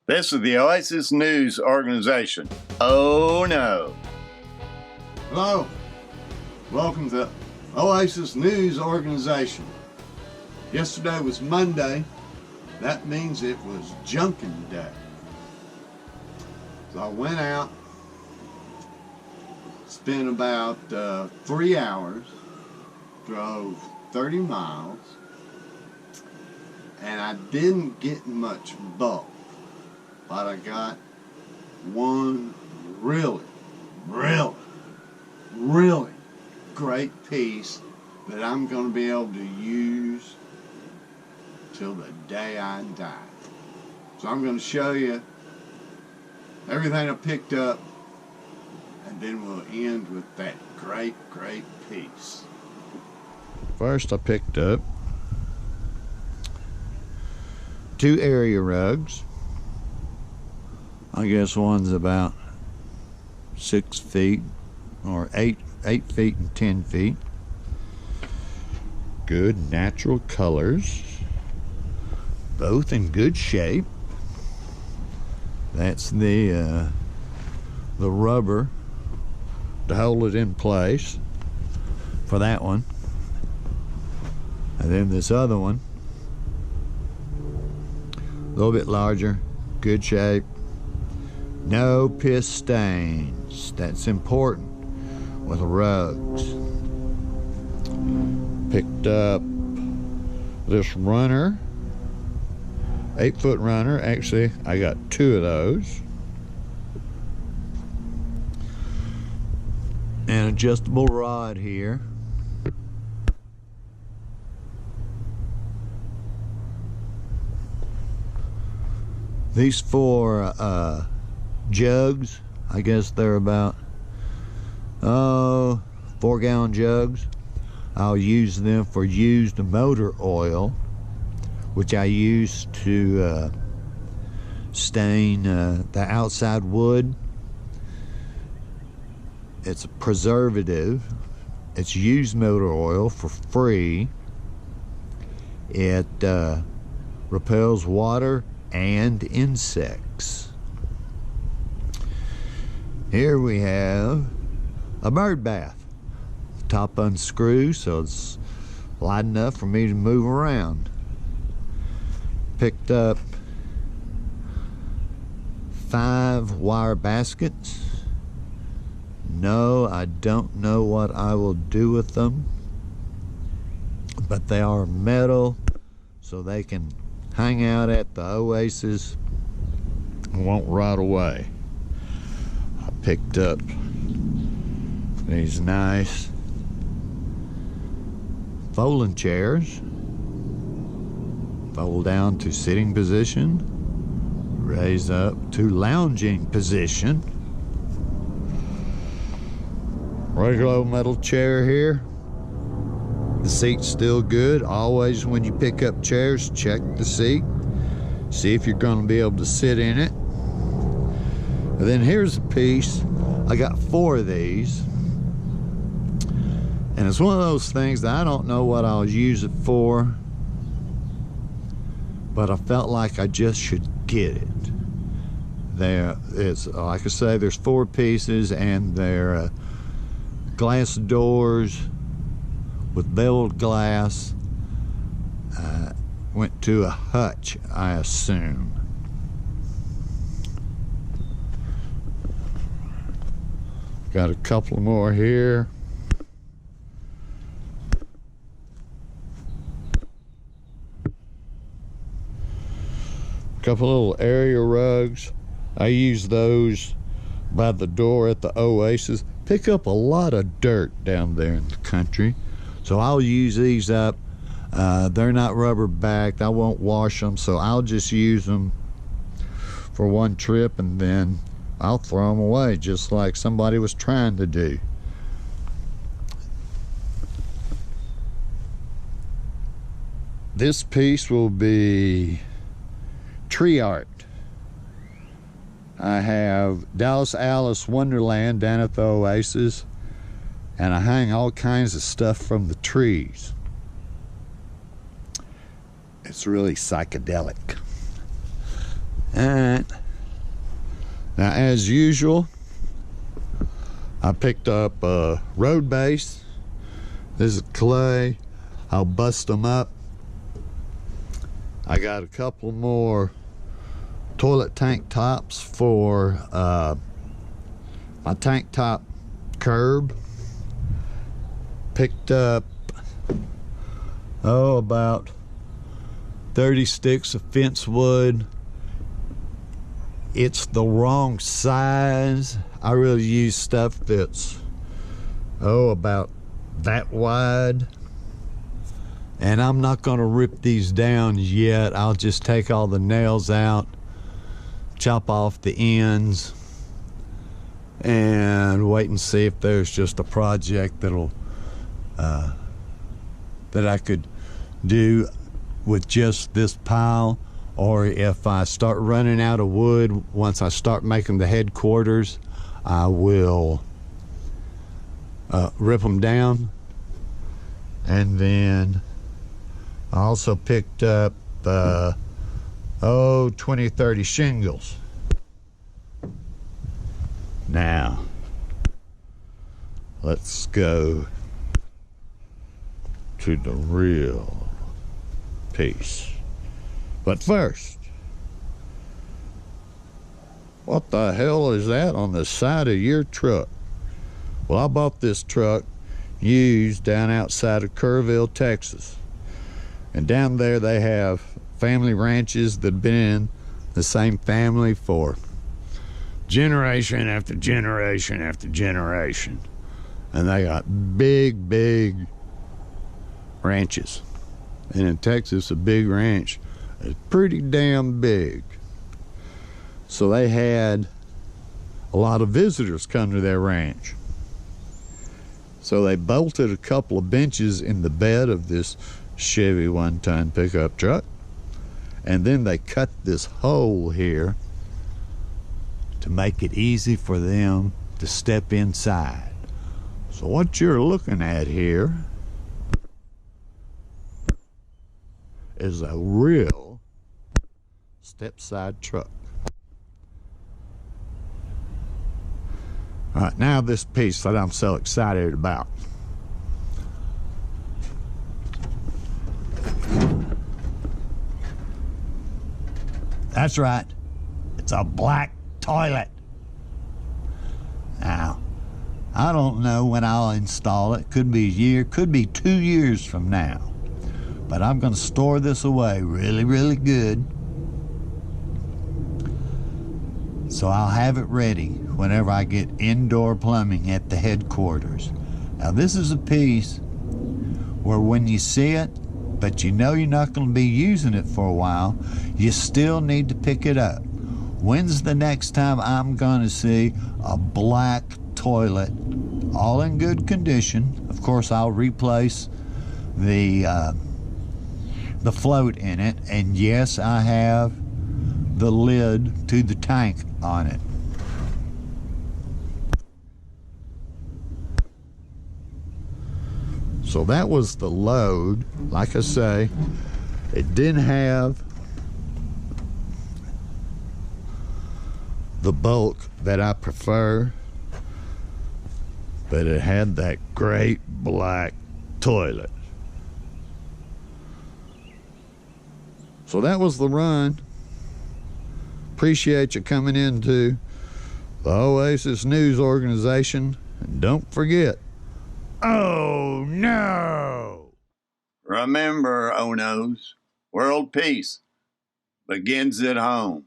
This is the Oasis News Organization. Oh no. Hello. Welcome to Oasis News Organization. Yesterday was Monday. That means it was junking day. So I went out, spent about 3 hours, drove 30 miles, and I didn't get much bulk, but I got one really great piece that I'm going to be able to use till the day I die. So I'm going to show you everything I picked up, and then we'll end with that great piece. First, I picked up 2 area rugs. I guess one's about 6 feet or 8 feet and 10 feet. Good natural colors, both in good shape. That's the rubber to hold it in place for that one. And then this other one, a little bit larger, good shape, no piss stains. That's important with rugs. Picked up this runner, 8-foot runner. Actually, I got 2 of those. An adjustable rod here. These 4 jugs, I guess they're about 4-gallon jugs. I'll use them for used motor oil, which I use to stain the outside wood. It's a preservative. It's used motor oil for free. It repels water and insects. Here we have a bird bath. Top unscrews, so it's light enough for me to move around. Picked up 5 wire baskets. No, I don't know what I will do with them, but they are metal, so they can hang out at the Oasis and won't rot away. I picked up these nice folding chairs. Fold down to sitting position, raise up to lounging position. Regular old metal chair here. The seat's still good. Always when you pick up chairs, check the seat. See if you're going to be able to sit in it. And then here's a piece. I got 4 of these. And it's one of those things that I don't know what I'll use it for, but I felt like I just should get it. There is, like I say, there's 4 pieces, and they're glass doors with beveled glass. Went to a hutch, I assume. Got a couple more here. Couple little area rugs. I use those by the door at the Oasis. Pick up a lot of dirt down there in the country, so I'll use these up. They're not rubber backed. I won't wash them, so I'll just use them for one trip, and then I'll throw them away just like somebody was trying to do. This piece will be tree art. I have Dallas Alice Wonderland down at the Oasis, and I hang all kinds of stuff from the trees. It's really psychedelic. And as usual, I picked up a road base. This is clay. I'll bust them up. I got a couple more toilet tank tops for my tank top curb. Picked up about 30 sticks of fence wood. It's the wrong size. I really use stuff that's about that wide, and I'm not gonna rip these down yet. I'll just take all the nails out, chop off the ends, and wait and see if there's just a project that'll that I could do with just this pile, or if I start running out of wood once I start making the headquarters, I will rip them down. And then I also picked up 20-30 shingles. Now let's go to the real piece. But first, what the hell is that on the side of your truck? Well, I bought this truck used down outside of Kerrville, Texas. And down there they have family ranches that have been in the same family for generation after generation after generation. And they got big, big ranches. And in Texas, a big ranch is pretty damn big. So they had a lot of visitors come to their ranch. So they bolted a couple of benches in the bed of this Chevy 1-ton pickup truck. And then they cut this hole here to make it easy for them to step inside. So what you're looking at here is a real step-side truck. All right, now this piece that I'm so excited about. That's right, it's a black toilet. Now, I don't know when I'll install it. Could be a year, could be 2 years from now. But I'm gonna store this away really, really good, so I'll have it ready whenever I get indoor plumbing at the headquarters. Now this is a piece where when you see it, but you know you're not going to be using it for a while, you still need to pick it up. When's the next time I'm going to see a black toilet, all in good condition? Of course, I'll replace the float in it, and yes, I have the lid to the tank on it. So that was the load. Like I say, it didn't have the bulk that I prefer, but it had that great black toilet. So that was the run. Appreciate you coming into the Oasis News Organization. And don't forget, oh no! Remember, oh no's, world peace begins at home.